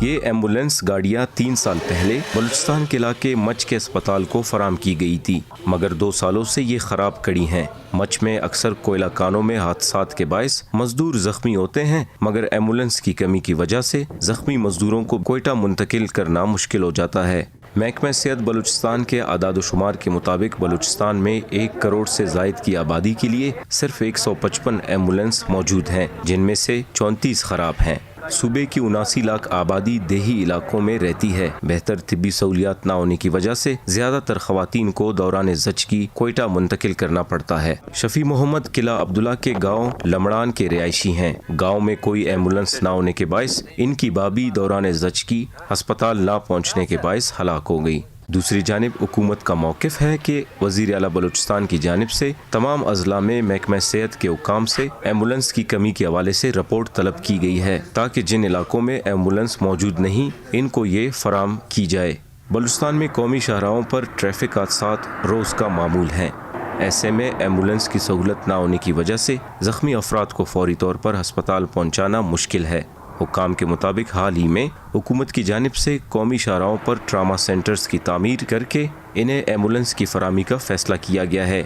یہ ایمبولینس گاڑیاں 3 سال پہلے بلوچستان کے علاقے مچ کے اسپتال کو فراہم کی گئی تھی، مگر 2 سالوں سے یہ خراب کڑی ہیں۔ مچ میں اکثر کوئلہ کانوں میں حادثات کے باعث مزدور زخمی ہوتے ہیں، مگر ایمبولینس کی کمی کی وجہ سے زخمی مزدوروں کو کوئٹہ منتقل کرنا مشکل ہو جاتا ہے۔ محکمہ صحت بلوچستان کے اعداد و شمار کے مطابق بلوچستان میں 1 کروڑ سے زائد کی آبادی کے لیے صرف 155 ایمبولینس موجود ہیں، جن میں سے 34 خراب ہیں۔ صوبے کی 79 لاکھ آبادی دیہی علاقوں میں رہتی ہے۔ بہتر طبی سہولیات نہ ہونے کی وجہ سے زیادہ تر خواتین کو دوران زچگی کوئٹہ منتقل کرنا پڑتا ہے۔ شفیع محمد قلعہ عبداللہ کے گاؤں لمڑان کے رہائشی ہیں۔ گاؤں میں کوئی ایمبولینس نہ ہونے کے باعث ان کی بابی دوران زچگی ہسپتال نہ پہنچنے کے باعث ہلاک ہو گئی۔ دوسری جانب حکومت کا موقف ہے کہ وزیر اعلیٰ بلوچستان کی جانب سے تمام اضلاع میں محکمہ صحت کے حکام سے ایمبولینس کی کمی کے حوالے سے رپورٹ طلب کی گئی ہے، تاکہ جن علاقوں میں ایمبولینس موجود نہیں ان کو یہ فراہم کی جائے۔ بلوچستان میں قومی شاہراہوں پر ٹریفک حادثات روز کا معمول ہیں۔ ایسے میں ایمبولینس کی سہولت نہ ہونے کی وجہ سے زخمی افراد کو فوری طور پر ہسپتال پہنچانا مشکل ہے۔ حکام کے مطابق حال ہی میں حکومت کی جانب سے قومی شاہراہوں پر ٹراما سینٹرز کی تعمیر کر کے انہیں ایمبولینس کی فراہمی کا فیصلہ کیا گیا ہے۔